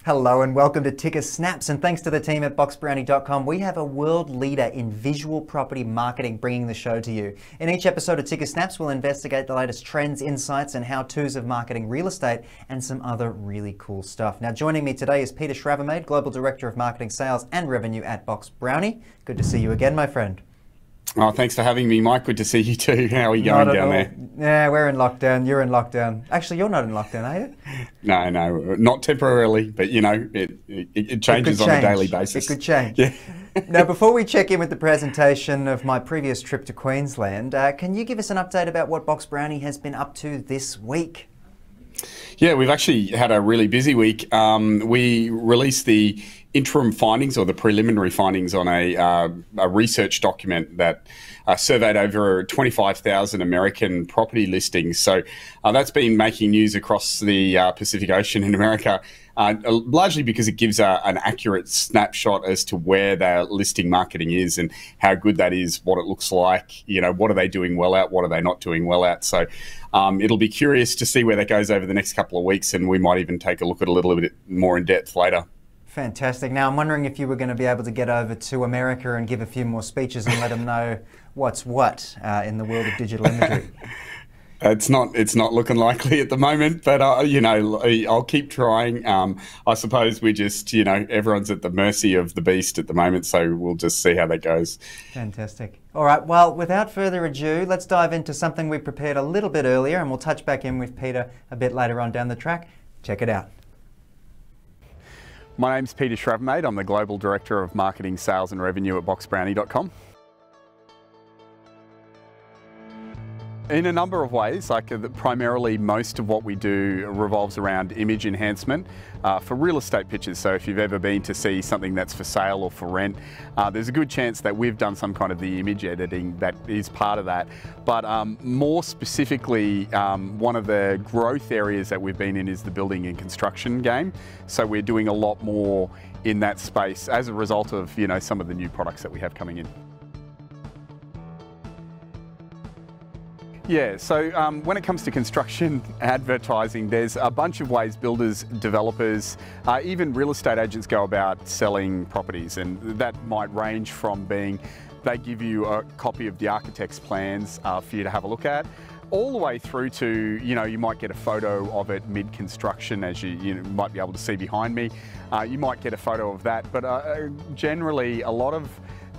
Hello and welcome to Ticker Snaps, and thanks to the team at BoxBrownie.com, we have a world leader in visual property marketing bringing the show to you. In each episode of Ticker Snaps, we'll investigate the latest trends, insights and how-tos of marketing real estate and some other really cool stuff. Now joining me today is Peter Schravermaid, Global Director of Marketing Sales and Revenue at BoxBrownie. Good to see you again, my friend. Oh, thanks for having me, Mike. Good to see you too. How are you going down there? Yeah, we're in lockdown. You're in lockdown. Actually, you're not in lockdown, are you? No, not temporarily, but you know, it changes on a daily basis. It could change. Yeah. Now, before we check in with the presentation of my previous trip to Queensland, can you give us an update about what BoxBrownie has been up to this week? Yeah, we've actually had a really busy week. We released the interim findings or the preliminary findings on a research document that surveyed over 25,000 American property listings. So that's been making news across the Pacific Ocean in America, largely because it gives an accurate snapshot as to where their listing marketing is and how good that is, what it looks like, you know, what are they doing well at, what are they not doing well at. So it'll be curious to see where that goes over the next couple of weeks, and we might even take a look at a little bit more in depth later. Fantastic. Now, I'm wondering if you were going to be able to get over to America and give a few more speeches and let them know what's what in the world of digital imagery. It's not looking likely at the moment, but you know, I'll keep trying. I suppose we just, you know, everyone's at the mercy of the beast at the moment, so we'll just see how that goes. Fantastic. All right, well, without further ado, let's dive into something we prepared a little bit earlier, and we'll touch back in with Peter a bit later on down the track. Check it out. My name's Peter Schravermaid. I'm the Global Director of Marketing, Sales and Revenue at BoxBrownie.com. In a number of ways, primarily most of what we do revolves around image enhancement for real estate pitches. So if you've ever been to see something that's for sale or for rent, there's a good chance that we've done some kind of the image editing that is part of that. But more specifically, one of the growth areas that we've been in is the building and construction game. So we're doing a lot more in that space as a result of, you know, some of the new products that we have coming in. Yeah, so when it comes to construction advertising, there's a bunch of ways builders, developers, even real estate agents go about selling properties, and that might range from being they give you a copy of the architect's plans for you to have a look at, all the way through to, you know, you might get a photo of it mid-construction, as you might be able to see behind me. You might get a photo of that, but generally a lot of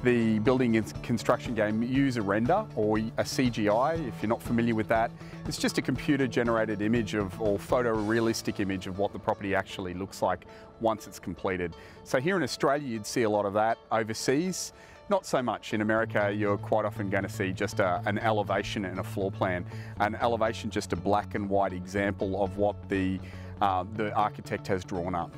the building and construction game use a render or a CGI, if you're not familiar with that. It's just a computer-generated image or photorealistic image of what the property actually looks like once it's completed. So here in Australia, you'd see a lot of that. Overseas, not so much. In America, you're quite often going to see just an elevation and a floor plan. An elevation, just a black and white example of what the architect has drawn up.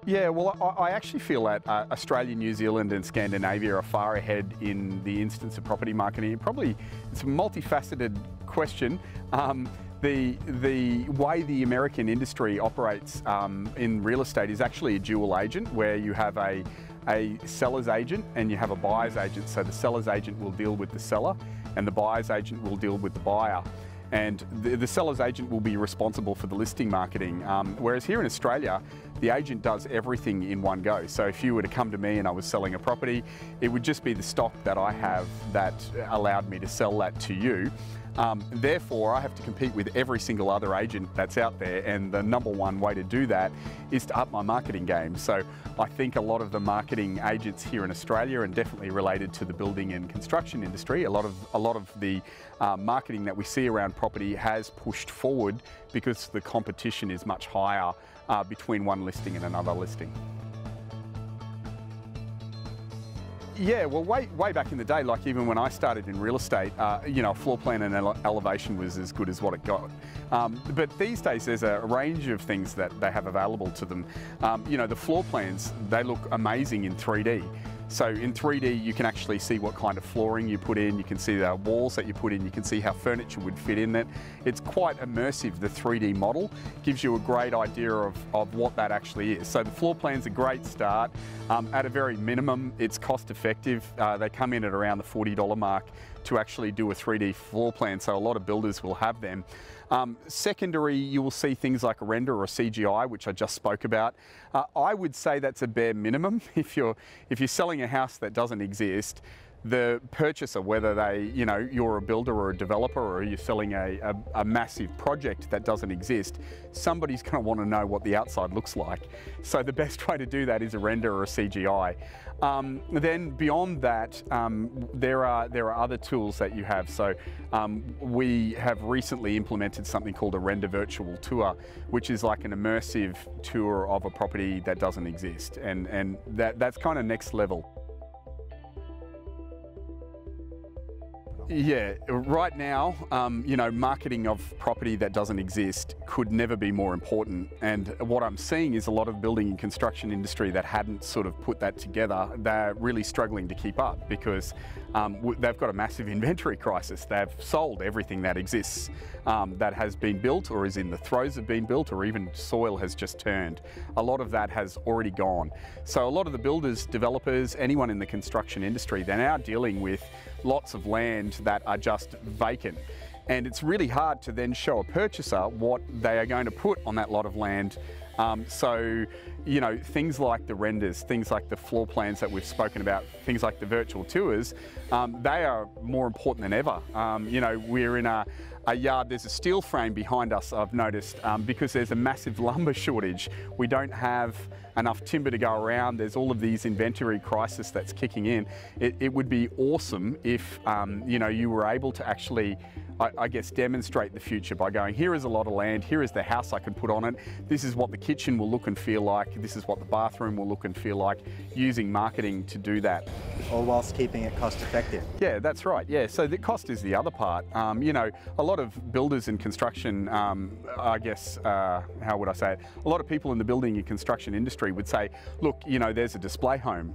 Yeah, well, I actually feel that Australia, New Zealand and Scandinavia are far ahead in the instance of property marketing. It's a multifaceted question. The way the American industry operates in real estate is actually a dual agent, where you have a seller's agent and you have a buyer's agent. So the seller's agent will deal with the seller and the buyer's agent will deal with the buyer. And the seller's agent will be responsible for the listing marketing. Whereas here in Australia, the agent does everything in one go. So if you were to come to me and I was selling a property, it would just be the stock that I have that allowed me to sell that to you. Therefore, I have to compete with every single other agent that's out there, and the number one way to do that is to up my marketing game. So I think a lot of the marketing agents here in Australia, and definitely related to the building and construction industry, a lot of the marketing that we see around property has pushed forward because the competition is much higher between one listing and another listing. Yeah, well, way back in the day, like even when I started in real estate, you know, a floor plan and elevation was as good as what it got. But these days, there's a range of things that they have available to them. You know, the floor plans, they look amazing in 3D. So in 3D, you can actually see what kind of flooring you put in, you can see the walls that you put in, you can see how furniture would fit in it. It's quite immersive, the 3D model. Gives you a great idea of what that actually is. So the floor plan's a great start. At a very minimum, it's cost effective. They come in at around the $40 mark to actually do a 3D floor plan, so a lot of builders will have them. Secondary, you will see things like a render or a CGI, which I just spoke about. I would say that's a bare minimum. If you're selling a house that doesn't exist, the purchaser, whether you're a builder or a developer, or you're selling a massive project that doesn't exist, somebody's going to want to know what the outside looks like. So the best way to do that is a render or a CGI. Then beyond that, there are other tools that you have. So we have recently implemented something called a render virtual tour, which is like an immersive tour of a property that doesn't exist, and that's kind of next level. Yeah, right now, marketing of property that doesn't exist could never be more important. And what I'm seeing is a lot of building and construction industry that hadn't sort of put that together, they're really struggling to keep up because they've got a massive inventory crisis. They've sold everything that exists that has been built or is in the throes of being built, or even soil has just turned. A lot of that has already gone. So a lot of the builders, developers, anyone in the construction industry, they're now dealing with lots of land that are just vacant. And it's really hard to then show a purchaser what they are going to put on that lot of land. So, things like the renders, things like the floor plans that we've spoken about, things like the virtual tours, they are more important than ever. We're in a yard, there's a steel frame behind us, I've noticed, because there's a massive lumber shortage. We don't have enough timber to go around. There's all of these inventory crisis that's kicking in. It would be awesome if, you were able to actually, I guess, demonstrate the future by going, here is a lot of land, here is the house I can put on it, this is what the kitchen will look and feel like, this is what the bathroom will look and feel like, using marketing to do that. All whilst keeping it cost effective. Yeah, that's right. Yeah, so the cost is the other part. A lot of builders in construction, how would I say it? A lot of people in the building and construction industry would say, look, there's a display home.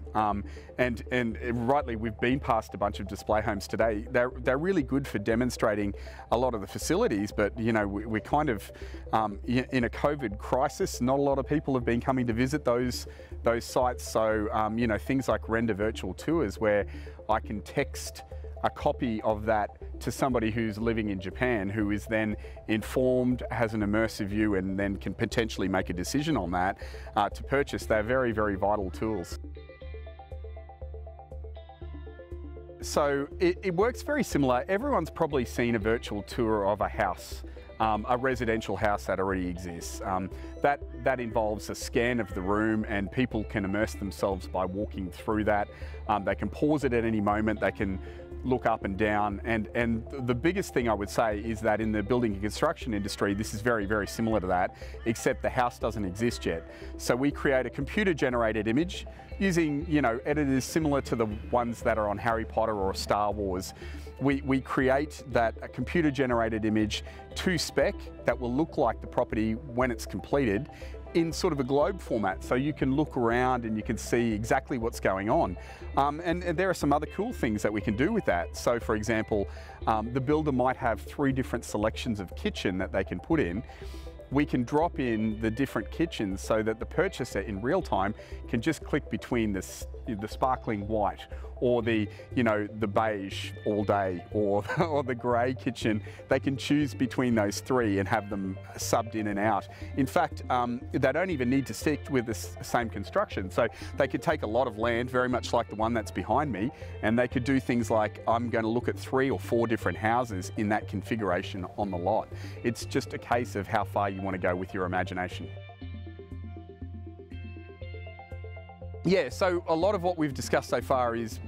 And rightly, we've been past a bunch of display homes today. They're really good for demonstrating a lot of the facilities, but we're kind of in a COVID crisis. Not a lot of people have been coming to visit those sites. So things like render virtual tours, where I can text a copy of that to somebody who's living in Japan, who is then informed, has an immersive view, and then can potentially make a decision on that to purchase. They're very, very vital tools. So it works very similar. Everyone's probably seen a virtual tour of a house, a residential house that already exists. That involves a scan of the room, and people can immerse themselves by walking through that. They can pause it at any moment. They can look up and down. And the biggest thing I would say is that in the building and construction industry, this is very, very similar to that, except the house doesn't exist yet. So we create a computer-generated image using, editors similar to the ones that are on Harry Potter or Star Wars. We create a computer-generated image to spec that will look like the property when it's completed, in sort of a globe format, so you can look around and you can see exactly what's going on. And there are some other cool things that we can do with that. So for example, the builder might have 3 different selections of kitchen that they can put in. We can drop in the different kitchens so that the purchaser in real time can just click between the sparkling white, or the beige all day, or the grey kitchen. They can choose between those 3 and have them subbed in and out. In fact, they don't even need to stick with the same construction. So they could take a lot of land, very much like the one that's behind me, and they could do things like, I'm going to look at 3 or 4 different houses in that configuration on the lot. It's just a case of how far you want to go with your imagination. Yeah, so a lot of what we've discussed so far is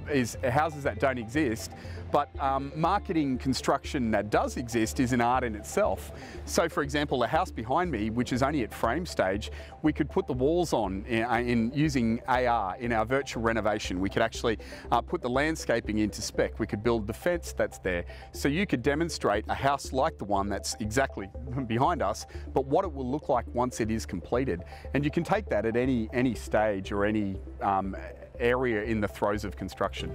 houses that don't exist, but marketing construction that does exist is an art in itself. So for example, the house behind me, which is only at frame stage, we could put the walls on in using AR in our virtual renovation. We could actually put the landscaping into spec. We could build the fence that's there. So you could demonstrate a house like the one that's exactly behind us, but what it will look like once it is completed. And you can take that at any stage or any area in the throes of construction.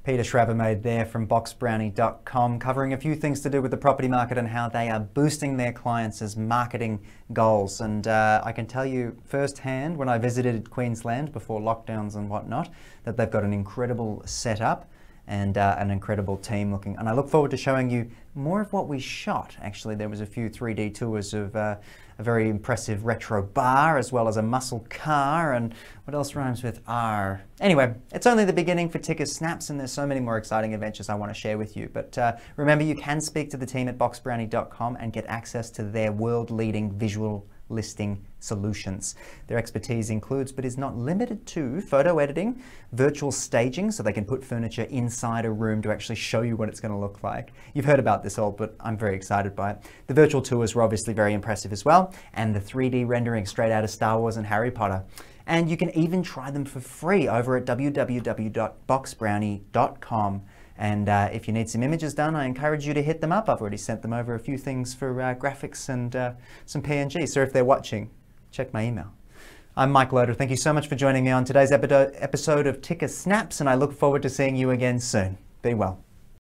Peter Schrabermaid there from BoxBrownie.com, covering a few things to do with the property market and how they are boosting their clients' marketing goals. And I can tell you firsthand, when I visited Queensland before lockdowns and whatnot, that they've got an incredible setup and an incredible team looking. And I look forward to showing you more of what we shot. Actually, there was a few 3D tours of a very impressive retro bar, as well as a muscle car, and what else rhymes with R? Anyway, it's only the beginning for Ticker Snaps, and there's so many more exciting adventures I want to share with you. But remember, you can speak to the team at BoxBrownie.com and get access to their world-leading visual listing solutions. Their expertise includes, but is not limited to, photo editing, virtual staging, so they can put furniture inside a room to actually show you what it's going to look like. You've heard about this all, but I'm very excited by it. The virtual tours were obviously very impressive as well, and the 3D rendering straight out of Star Wars and Harry Potter. And you can even try them for free over at www.BoxBrownie.com. And if you need some images done, I encourage you to hit them up. I've already sent them over a few things for graphics and some PNGs. So if they're watching, check my email. I'm Mike Loader. Thank you so much for joining me on today's episode of Ticker Snaps, and I look forward to seeing you again soon. Be well.